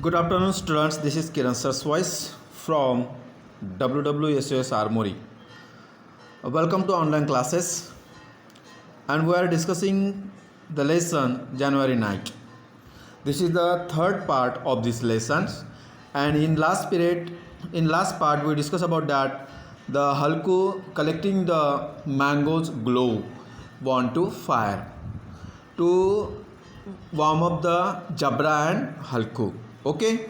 Good afternoon, students. This is Kiran Sarswais from WWSOS Armory. Welcome to online classes, and we are discussing the lesson January night. This is the third part of this lessons, and in last part, we discussed about that the Halku collecting the mangoes glow want to fire to warm up the Jabra and Halku. Okay,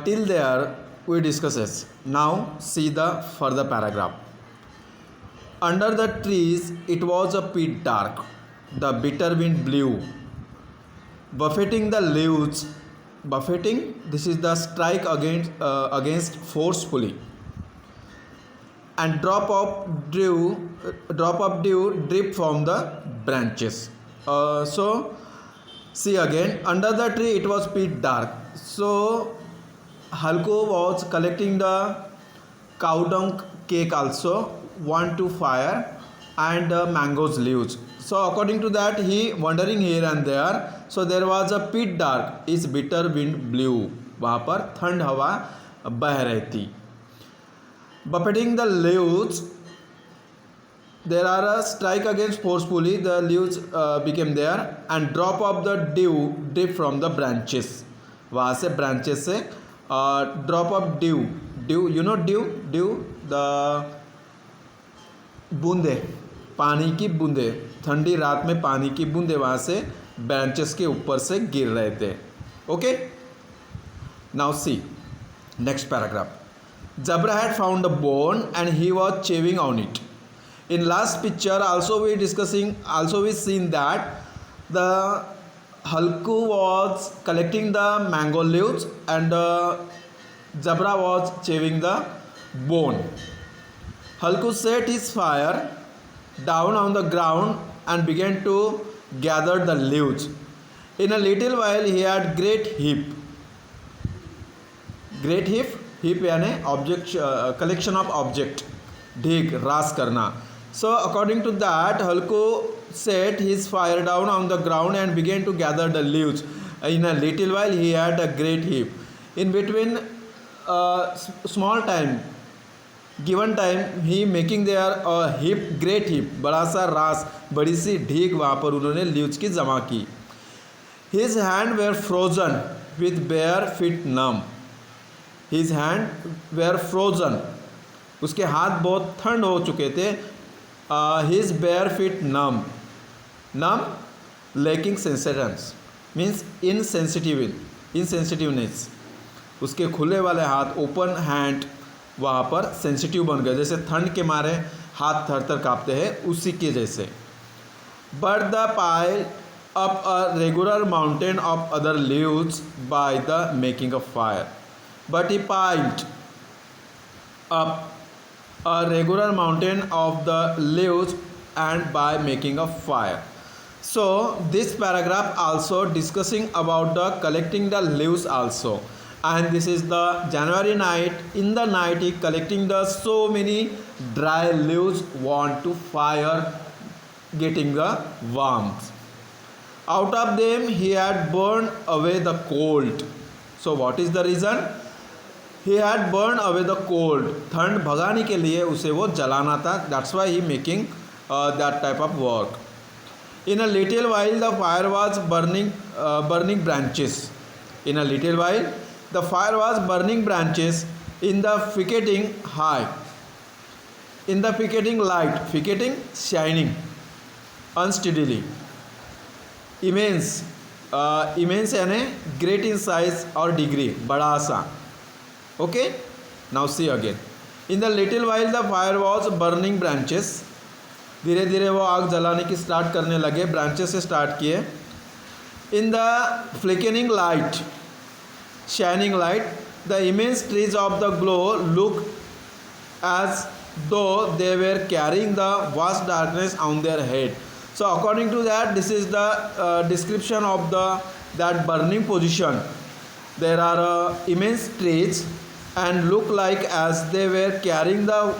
till there we discusses. Now see the further paragraph. Under the trees it was a pit dark. The bitter wind blew, buffeting the leaves. Buffeting. This is the strike against forcefully. And drop of dew drip from the branches. So see again, under the tree it was pitch dark. So Halko was collecting the cow dung cake also, want to fire, and mangoes leaves. So according to that he wandering here and there. So there was a pit dark, is bitter wind blew. वहाँ पर ठंड हवा बह रही थी. Buffeting the leaves, there are a strike against forcefully, the leaves became there, and drop of the dew drip from the branches. वहाँ से branches से drop of dew, you know dew the बूंदे, पानी की बूंदे, ठंडी रात में पानी की बूंदे वहाँ से branches के ऊपर से गिर रहे थे. Okay, now see next paragraph. Jabra had found a bone and he was chewing on it. In last picture also we seen that the Halku was collecting the mango leaves and Jabra was chewing the bone. Halku set his fire down on the ground and began to gather the leaves. In a little while he had great heap यानी object collection of object, ढीक रास करना. So according to that, Halku set his fire down on the ground and began to gather the leaves. In a little while he had a great heap. In between small time, given time, he making there a heap, great heap, बड़ा सा रास, बड़ी सी ढीक वहाँ पर उन्होंने leaves की जमा की. His hand were frozen with bare feet numb. His hand were frozen. उसके हाथ बहुत ठंड हो चुके थे. His bare feet numb. Numb, lacking sensitiveness, means insensitiveness. उसके खुले वाले हाथ, ओपन हैंड, वहाँ पर सेंसिटिव बन गए, जैसे ठंड के मारे हाथ थर थर काँपते हैं, उसी के जैसे. But the pile up a regular mountain of other leaves by the making of fire. But he piled up a regular mountain of the leaves and by making a fire. So this paragraph also discussing about the collecting the leaves also, and this is the January night. In the night he collecting the so many dry leaves, want to fire, getting the warmth. Out of them he had burned away the cold. So what is the reason? He had burned away the cold. ठंड भगाने के लिए उसे वो जलाना था. That's why he making that type of work. In a little while the fire was burning branches. In a little while the fire was burning branches in the picketing high. In the picketing light, picketing shining unsteadily. Immense यानी great in size or degree, बड़ा सा. Okay, now see again. In the little while the fire was burning branches. धीरे धीरे वो आग जलाने की start करने लगे, ब्रांचेस से स्टार्ट किए. In the flickering light, shining light, the immense trees of the glow looked as though they were carrying the vast darkness on their head. So according to that, this is the description of that burning position. There are immense trees and look like as they were carrying the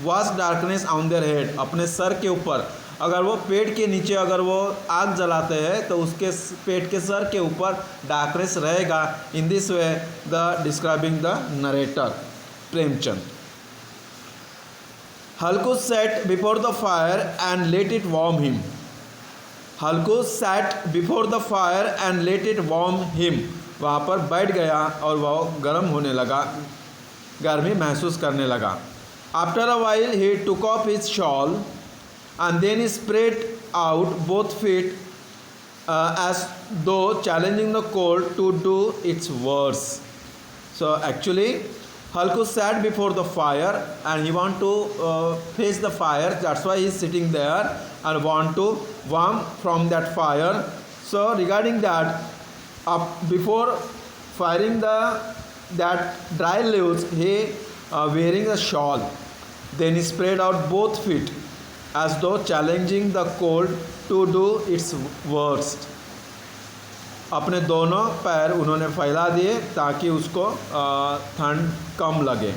vast darkness on their head. अपने sir के ऊपर अगर वो पेट के नीचे अगर वो आग जलाते हैं तो उसके पेट के सर के ऊपर डार्कनेस रहेगा. In this way the describing the narrator Premchand. Halku sat before the fire and let it warm him. Halku sat before the fire and let it warm him. वहाँ पर बैठ गया और वह गर्म होने लगा, गर्मी महसूस करने लगा. After a while he took off his shawl and then he spread out both feet as though challenging the cold to do its worst. So actually Halku sat before the fire and he want to face the fire. That's why he is sitting there and want to warm from that fire. So regarding that, before firing that dry leaves, he wearing a shawl. Then he spread out both feet as though challenging the cold to do its worst. अपने दोनों पैर उन्होंने फैला दिए ताकि उसको ठंड कम लगे.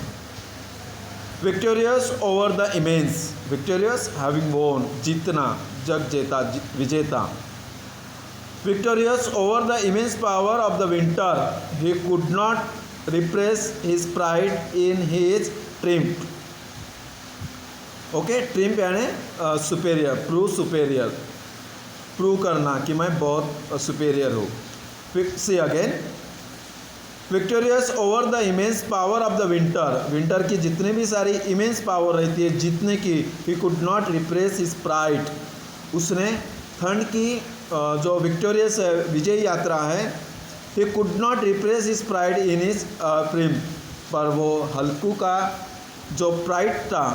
Victorious over the immense. Victorious having won, जीतना, जग जेता, विजेता. Victorious over the immense power of the winter, he could not repress his pride in his triumph. Okay, triumph यानी सुपेरियर, प्रूव सुपेरियर, प्रूव करना कि मैं बहुत सुपेरियर हूँ. See again, victorious over the immense power of the winter. Winter की जितनी भी सारी इमेंस पावर रहती है जीतने की, he could not repress his pride. उसने ठंड की जो विक्टोरियस विजय यात्रा है, he could not repress his pride in his prime. पर वो हल्कू का जो प्राइड था,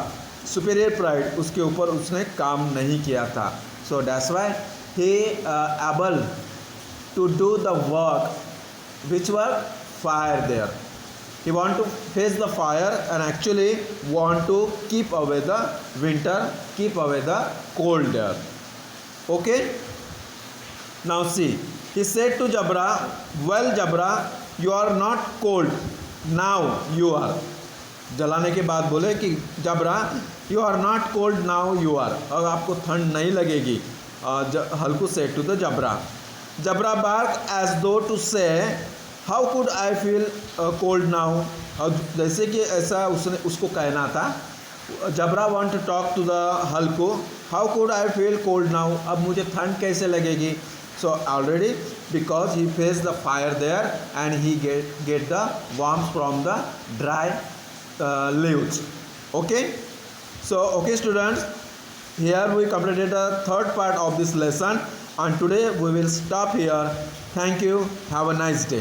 सुपेरियर प्राइड, उसके ऊपर उसने काम नहीं किया था. So that's why he able to do the work which were fire there. He want to face the fire and actually want to keep away the winter, keep away the cold there. Okay, now see, he said to Jabra, well Jabra, you are not cold, now you are. जलाने के बाद बोले कि जबरा, you are not cold, now you are. अब आपको ठंड नहीं लगेगी. Halku said to the Jabra. Jabra bark as though to say, how could I feel cold now. जैसे कि ऐसा उसने उसको कहना था. Jabra want to talk to the Halku, how could I feel cold now. अब मुझे ठंड कैसे लगेगी. So already because he face the fire there and he get the warmth from the dry leaves. Okay, so okay students, here we completed the third part of this lesson and today we will stop here. Thank you. Have a nice day.